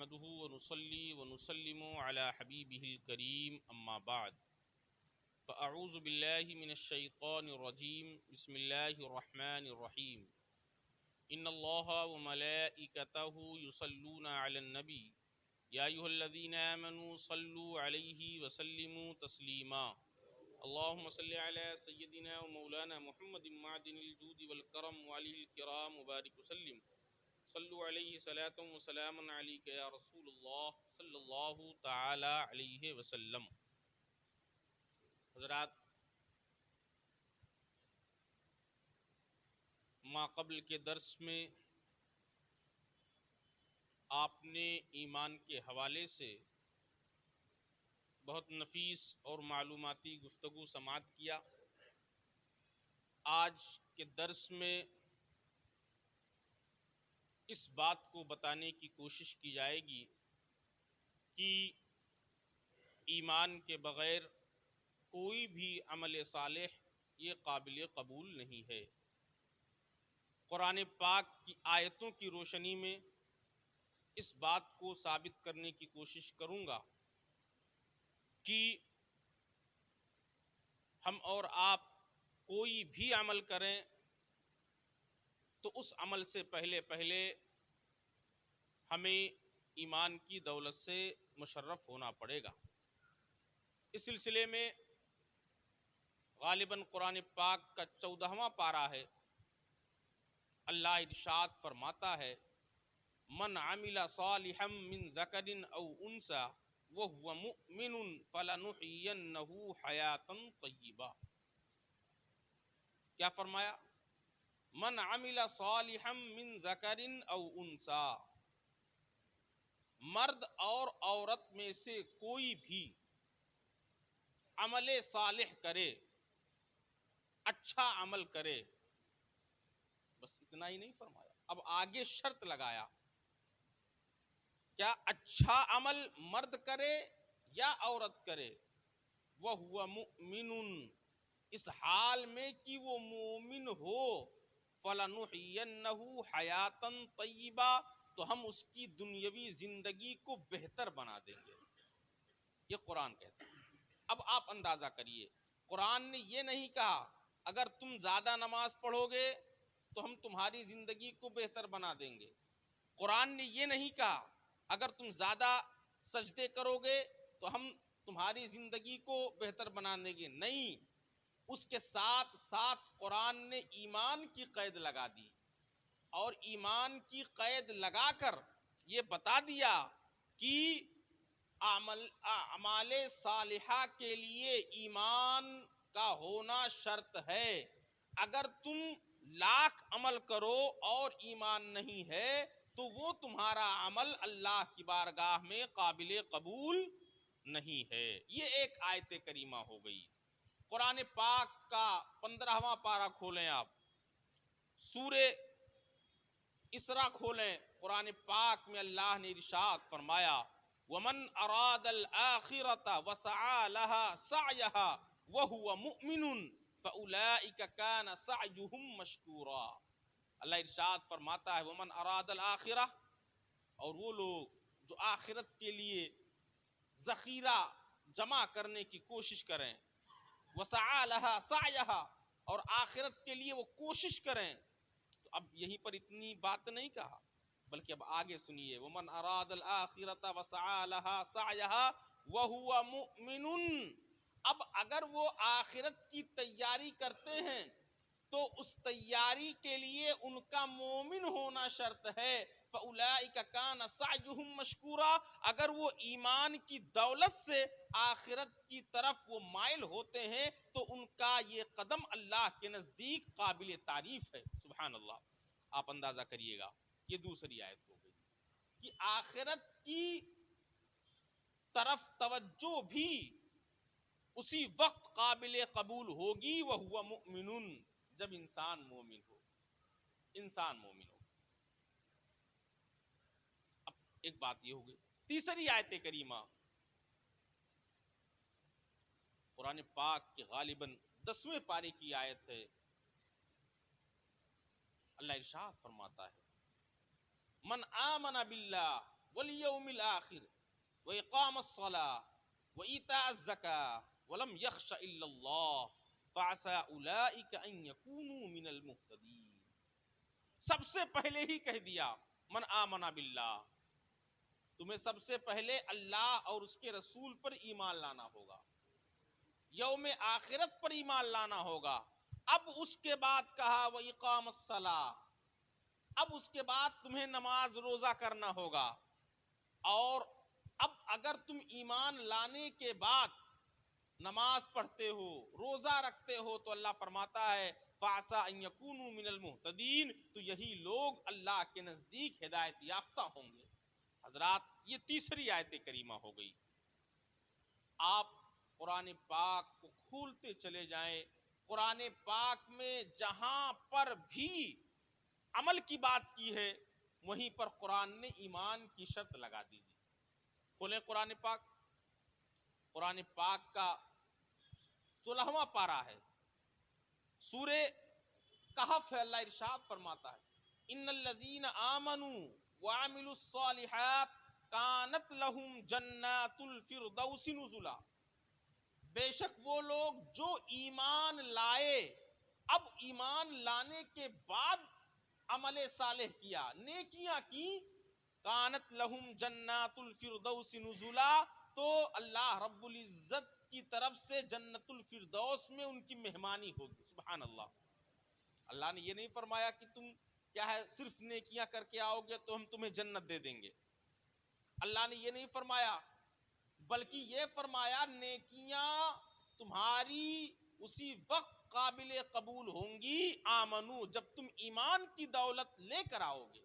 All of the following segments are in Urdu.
نحمده ونصلي ونسلم على حبيبه الكريم أما بعد فأعوذ بالله من الشيطان الرجيم بسم الله الرحمن الرحيم إن الله وملائكته يصلون على النبي يا أيها الذين آمنوا صلوا عليه وسلموا تسليما اللهم صل على سيدنا ومولانا محمد معدن الجود والكرم وعليه الكرام وبارك وسلم صلوا علیہ صلاۃ وسلام علیک یا رسول اللہ صلی اللہ تعالی علیہ وسلم۔ حضرات، ما قبل کے درس میں آپ نے ایمان کے حوالے سے بہت نفیس اور معلوماتی گفتگو سماعت کیا۔ آج کے درس میں اس بات کو بتانے کی کوشش کی جائے گی کہ ایمان کے بغیر کوئی بھی عمل صالح یہ قابل قبول نہیں ہے۔ قرآن پاک کی آیتوں کی روشنی میں اس بات کو ثابت کرنے کی کوشش کروں گا کہ ہم اور آپ کوئی بھی عمل کریں تو اس عمل سے پہلے ہمیں ایمان کی دولت سے مشرف ہونا پڑے گا۔ اس سلسلے میں غالباً قرآن پاک کا 14واں پارہ ہے۔ اللہ ارشاد فرماتا ہے من عمل صالحا من ذکر او انثى وهو مؤمن فلنحيينه حیاتا طیبہ۔ کیا فرمایا؟ من عمل صالحا من ذکر او انثى، مرد اور عورت میں سے کوئی بھی عمل صالح کرے، اچھا عمل کرے، بس اتنا ہی نہیں فرمایا، اب آگے شرط لگایا، کیا اچھا عمل مرد کرے یا عورت کرے؟ وَهُوَ مُؤْمِنٌ، اس حال میں کہ وہ مومن ہو، فَلَنُحْيِيَنَّهُ حَيَاةً طَيِّبَةً، تو ہم اس کی دنیاوی زندگی کو بہتر بنا دیں گے۔ یہ قرآن کہتا ہے۔ اب آپ اندازہ کریے، قرآن نے یہ نہیں کہا اگر تم زیادہ نماز پڑھو گے تو ہم تمہاری زندگی کو بہتر بنا دیں گے۔ قرآن نے یہ نہیں کہا اگر تم زیادہ سجدے کرو گے تو ہم تمہاری زندگی کو بہتر بنا دیں گے۔ نہیں، اس کے ساتھ ساتھ قرآن نے ایمان کی قید لگا دی، اور ایمان کی قید لگا کر یہ بتا دیا کہ اعمال صالحہ کے لیے ایمان کا ہونا شرط ہے۔ اگر تم لاکھ عمل کرو اور ایمان نہیں ہے تو وہ تمہارا عمل اللہ کی بارگاہ میں قابل قبول نہیں ہے۔ یہ ایک آیت کریمہ ہو گئی۔ قرآن پاک کا 15واں پارہ کھولیں، آپ سورہ اسراء کھولیں، قرآن پاک میں اللہ نے ارشاد فرمایا وَمَنْ أَرَادَ الْآخِرَةَ وَسَعَى لَهَا سَعْيَهَا وَهُوَ مُؤْمِنٌ فَأُولَئِكَ كَانَ سَعْيُهُمْ مَشْكُورًا۔ اللہ ارشاد فرماتا ہے وَمَنْ أَرَادَ الْآخِرَةَ، اور وہ لوگ جو آخرت کے لیے ذخیرہ جمع کرنے کی کوشش کریں، وَسَعَى لَهَا سَعْيَهَا، اور آخرت کے لیے وہ کوشش کریں، تو اب یہیں پر اتنی بات نہیں کہا، بلکہ اب آگے سنیے وَمَنْ أَرَادَ الْآخِرَةَ وَسَعَى لَهَا سَعْيَهَا وَهُوَ مُؤْمِنٌ، اب اگر وہ آخرت کی تیاری کرتے ہیں تو اس تیاری کے لیے ان کا مومن ہونا شرط ہے۔ فَأُولَئِكَ كَانَ سَعْيُهُمْ مَشْكُورًا، اگر وہ ایمان کی دولت سے آخرت کی طرف وہ مائل ہوتے ہیں تو ان کا یہ قدم اللہ کے نزدیک قابل تعریف ہے۔ سبحان اللہ۔ آپ اندازہ کریے گا، یہ دوسری آیت ہو گئی کہ آخرت کی طرف توجہ بھی اسی وقت قابل قبول ہوگی وَهُوَ مُؤْمِنٌ، جب انسان مومن ہو، انسان مومن ہو۔ اب ایک بات یہ ہو گئی۔ تیسری آیت کریمہ قرآن پاک کے غالباً 10ویں پارے کی آیت ہے۔ اللہ ارشاد فرماتا ہے من آمن باللہ والیوم الآخر واقام الصلاة وایتاء الزکاة ولم یخش الا اللہ فعسى اولئک ان یکونوا من المہتدین. سب سے پہلے ہی کہہ دیا من آمن باللہ، تمہیں سب سے پہلے اللہ اور اس کے رسول پر ایمان لانا ہوگا، یوم آخرت پر ایمان لانا ہوگا. اب اس کے بعد کہا وَإِقَامَ الصَّلَاةِ، اب اس کے بعد تمہیں نماز روزہ کرنا ہوگا. اور اب اگر تم ایمان لانے کے بعد نماز پڑھتے ہو، روزہ رکھتے ہو، تو اللہ فرماتا ہے فَعَسَىٰ أَن يَكُونُوا مِنَ الْمُهْتَدِينَ، تو یہی لوگ اللہ کے نزدیک ہدایت یافتہ ہوں گے. حضرات یہ تیسری آیت کریمہ ہو گئی. آپ قرآن پاک کو کھولتے چلے جائیں، قرآن پاک میں جہاں پر بھی عمل کی بات کی ہے وہیں پر قرآن نے ایمان کی شرط لگا دی. کھولیں قرآن پاک، قرآن پاک کا 16واں پارہ ہے، سورہ کہف ہے. اللہ ارشاد فرماتا ہے ان الذین آمنوا وعملوا الصالحات کانت لہم جنات الفردوس نزلا. بے شک وہ لوگ جو ایمان لائے، اب ایمان لانے کے بعد عمل صالح کیا، نیکیاں کی، کانت لہم جنات الفردوس نزلا، تو اللہ رب العزت کی طرف سے جنت الفردوس میں ان کی مہمانی ہوگی. سبحان اللہ. اللہ نے یہ نہیں فرمایا کہ تم کیا ہے صرف نیکیاں کر کے آؤ گے تو ہم تمہیں جنت دے دیں گے. اللہ نے یہ نہیں فرمایا، بلکہ یہ فرمایا نیکیاں تمہاری اسی وقت قابل قبول ہوں گی آمنو، جب تم ایمان کی دولت لے کر آؤ گے،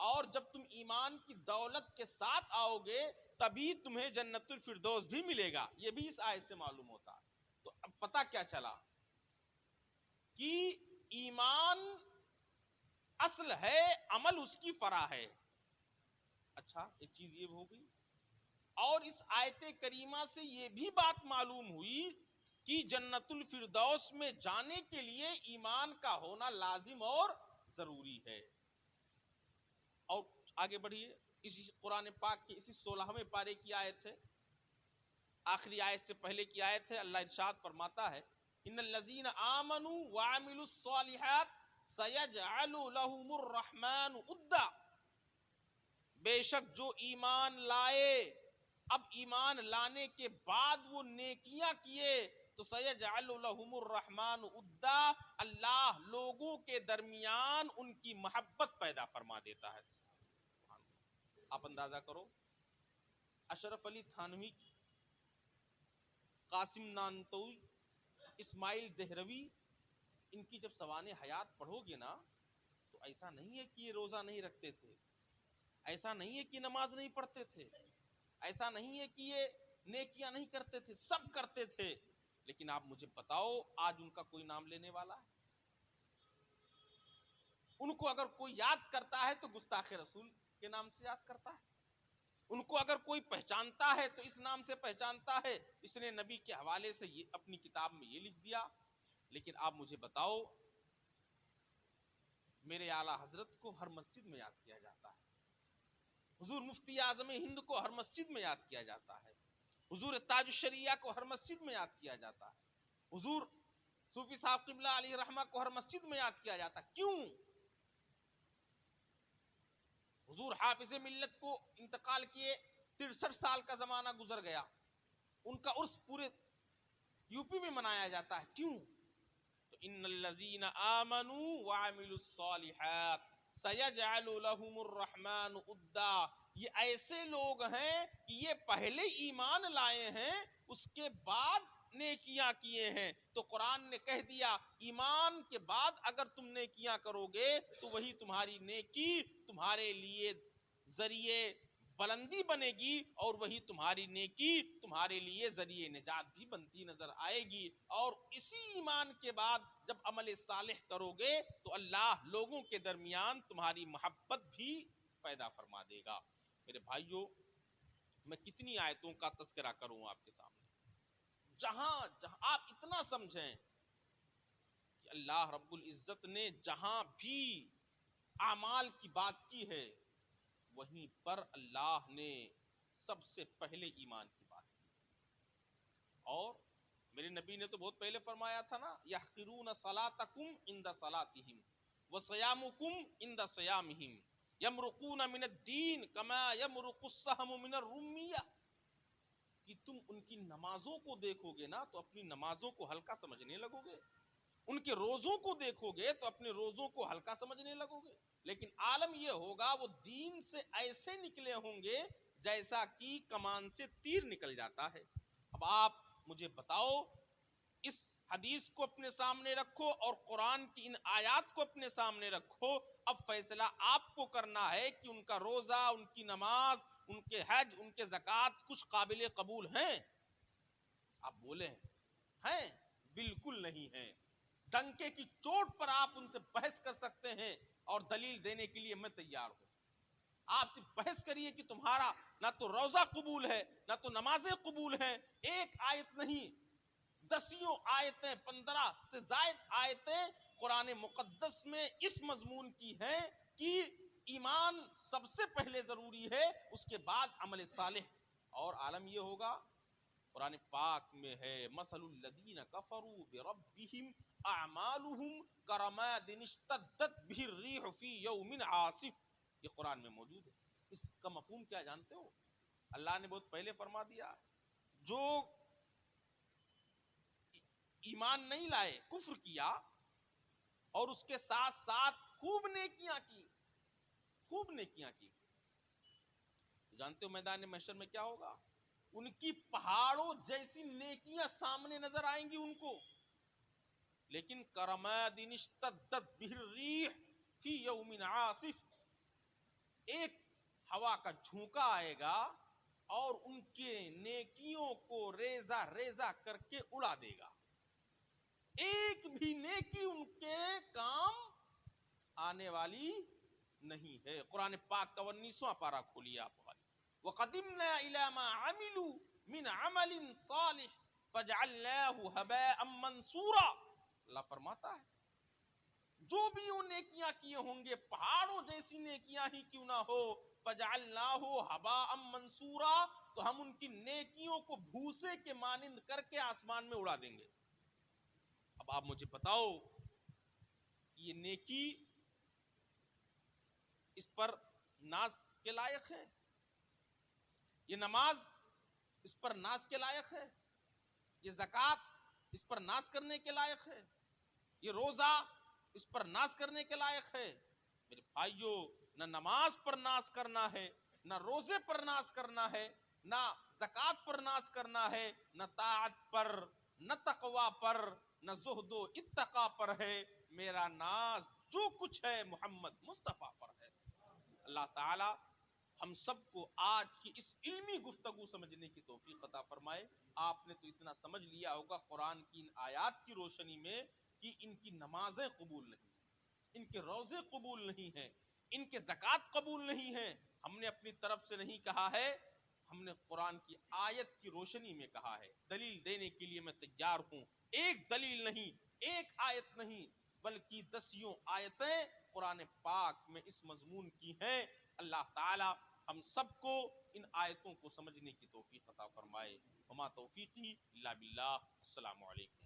اور جب تم ایمان کی دولت کے ساتھ آؤ گے تبھی تمہیں جنت الفردوس بھی ملے گا. یہ بھی اس آیت سے معلوم ہوتا ہے. تو اب پتہ کیا چلا کہ ایمان اصل ہے، عمل اس کی فرع ہے. اچھا ایک چیز یہ ہو گئی، اور اس آیت کریمہ سے یہ بھی بات معلوم ہوئی کہ جنت الفردوس میں جانے کے لیے ایمان کا ہونا لازم اور ضروری ہے. اور آگے بڑھیے، اسی قرآن پاک کے اسی 16ویں پارے کی آیت ہے، آخری آیت سے پہلے کی آیت ہے. اللہ ارشاد فرماتا ہے ان الذین آمنوا وعملوا الصالحات سیجعل لهم الرحمن ودا. بے شک جو ایمان لائے، اب ایمان لانے کے بعد وہ نیکیاں کیے، تو سیجعل لهم الرحمن ودا، اللہ لوگوں کے درمیان ان کی محبت پیدا فرما دیتا ہے. آپ اندازہ کرو، اشرف علی تھانوی، قاسم نانتوی، اسماعیل دہروی، ان کی جب سوانح حیات پڑھو گے نا تو ایسا نہیں ہے کہ یہ روزہ نہیں رکھتے تھے، ایسا نہیں ہے کہ نماز نہیں پڑھتے تھے، ایسا نہیں ہے کہ یہ نیکیاں نہیں کرتے تھے، سب کرتے تھے. لیکن آپ مجھے بتاؤ آج ان کا کوئی نام لینے والا ہے؟ ان کو اگر کوئی یاد کرتا ہے تو گستاخ رسول کے نام سے یاد کرتا ہے، ان کو اگر کوئی پہچانتا ہے تو اس نام سے پہچانتا ہے، اس نے نبی کے حوالے سے یہ اپنی کتاب میں یہ لکھ دیا. لیکن آپ مجھے بتاؤ، میرے اعلیٰ حضرت کو ہر مسجد میں یاد کیا جاتا ہے، حضور مفتی اعظم ہند کو ہر مسجد میں یاد کیا جاتا ہے، حضور تاج الشریعہ کو ہر مسجد میں یاد کیا جاتا ہے، حضور صوفی صاحب قبلہ علیہ رحمہ کو ہر مسجد میں یاد کیا جاتا ہے. کیوں؟ حضور حافظ ملت کو انتقال کیے 63 سال کا زمانہ گزر گیا، ان کا عرس پورے یو پی میں منایا جاتا ہے. کیوں؟ تو ان الذین آمنوا وعملوا الصالحات سیجعل لهم الرحمن ودا، یہ ایسے لوگ ہیں کہ یہ پہلے ایمان لائے ہیں، اس کے بعد نیکیاں کیے ہیں. تو قرآن نے کہہ دیا ایمان کے بعد اگر تم نیکیاں کرو گے تو وہی تمہاری نیکی تمہارے لیے ذریعے بلندی بنے گی، اور وہی تمہاری نیکی تمہارے لیے ذریعے نجات بھی بنتی نظر آئے گی. اور اسی ایمان کے بعد جب عمل صالح کرو گے تو اللہ لوگوں کے درمیان تمہاری محبت بھی پیدا فرما دے گا. میرے بھائیوں، میں کتنی آیتوں کا تذکرہ کروں آپ کے سامنے، جہاں آپ اتنا سمجھیں کہ اللہ رب العزت نے جہاں بھی اعمال کی بات کی ہے وہیں پر اللہ نے سب سے پہلے ایمان کی بات کی. اور میرے نبی نے تو بہت پہلے فرمایا تھا نا، یحقرون صلاتکم عند صلاتہم وصیامکم عند صیامہم یمرقون من الدین کما یمرق السہم من الرمیہ. کہ تم ان کی نمازوں کو دیکھو گے نا تو اپنی نمازوں کو ہلکا سمجھنے لگو گے، ان کے روزوں کو دیکھو گے تو اپنے روزوں کو ہلکا سمجھنے لگو گے. لیکن عالم یہ ہوگا وہ دین سے ایسے نکلے ہوں گے جیسا کہ کمان سے تیر نکل جاتا ہے. اب آپ مجھے بتاؤ، اس حدیث کو اپنے سامنے رکھو اور قرآن کی ان آیات کو اپنے سامنے رکھو. اب فیصلہ آپ کو کرنا ہے کہ ان کا روزہ، ان کی نماز، ان کے حج، ان کے زکوٰۃ کچھ قابل قبول ہیں؟ آپ بولیں ہیں؟ بالکل نہیں ہیں. ڈنکے کی چوٹ پر آپ ان سے بحث کر سکتے ہیں اور دلیل دینے کے لیے میں تیار ہوں. آپ سے بحث کریے کہ تمہارا نہ تو روزہ قبول ہے نہ تو نمازیں قبول ہیں. ایک آیت نہیں، 10 آیتیں، 15 سے زائد آیتیں قرآن مقدس میں اس مضمون کی ہیں کہ ایمان سب سے پہلے ضروری ہے، اس کے بعد عمل صالح. اور عالم یہ ہوگا، قرآن پاک میں ہے، مثل الذین کفروا بربہم اعمالہم کرماد اشتدت بہ الریح فی یوم عاصف. یہ قرآن میں موجود ہے. اس کا مفہوم کیا جانتے ہو؟ اللہ نے بہت پہلے فرما دیا، جو ایمان نہیں لائے، کفر کیا اور اس کے ساتھ ساتھ خوب نیکیاں کی، خوب نیکیاں کی، جانتے ہو میدان محشر میں کیا ہوگا؟ ان کی پہاڑوں جیسی نیکیاں سامنے نظر آئیں گی ان کو. لیکن کرماد اشتدت بہ الریح فی یوم عاصف، ایک ہوا کا جھونکا آئے گا اور ان کے نیکیوں کو ریزہ ریزہ کر کے اڑا دے گا. ایک بھی نیکی ان کے کام آنے والی نہیں ہے. قرآن پاک کا 19واں پارہ کھولیے آپ. وَقَدِمْنَا إِلَى مَا عَمِلُوا مِنْ عَمَلٍ صَالِحٍ فَجَعَلْنَاهُ هَبَاءً مَنْثُورًا. اللہ فرماتا ہے جو بھی وہ نیکیاں کیے ہوں گے، پہاڑوں جیسی نیکیاں ہی کیوں نہ ہو، فَجَعَلْنَاهُ هَبَاءً مَنْثُورًا، تو ہم ان کی نیکیوں کو بھوسے کے مانند کر کے آسمان میں اڑا دیں گے. اب آپ مجھے بتاؤ، یہ نیکی اس پر ناز کے لائق ہے؟ یہ نماز اس پر ناز کے لائق ہے؟ یہ زکوٰۃ اس پر ناز کرنے کے لائق ہے؟ یہ روزہ اس پر ناز کرنے کے لائق ہے؟ میرے بھائیو، نہ نماز پر ناز کرنا ہے، نہ روزے پر ناز کرنا ہے، نہ زکوٰۃ پر ناز کرنا ہے، نہ طاعت پر، نہ تقوی پر، نہ زہد و اتقا پر ہے. میرا ناز جو کچھ ہے محمد مصطفیٰ پر ہے. اللہ تعالی ہم سب کو آج کی اس علمی گفتگو سمجھنے کی توفیق عطا فرمائے. آپ نے تو اتنا سمجھ لیا ہوگا قرآن کی ان آیات کی روشنی میں کہ ان کی نمازیں قبول نہیں، ان کے روزے قبول نہیں ہیں، ان کے زکوٰۃ قبول نہیں ہیں. ہم نے اپنی طرف سے نہیں کہا ہے، ہم نے قرآن کی آیت کی روشنی میں کہا ہے. دلیل دینے کے لیے میں تیار ہوں. ایک دلیل نہیں، ایک آیت نہیں، بلکہ 10 آیتیں قرآن پاک میں اس مضمون کی ہیں. اللہ تعالی ہم سب کو ان آیتوں کو سمجھنے کی توفیق عطا فرمائے. وما توفیقی الا باللہ. السلام علیکم.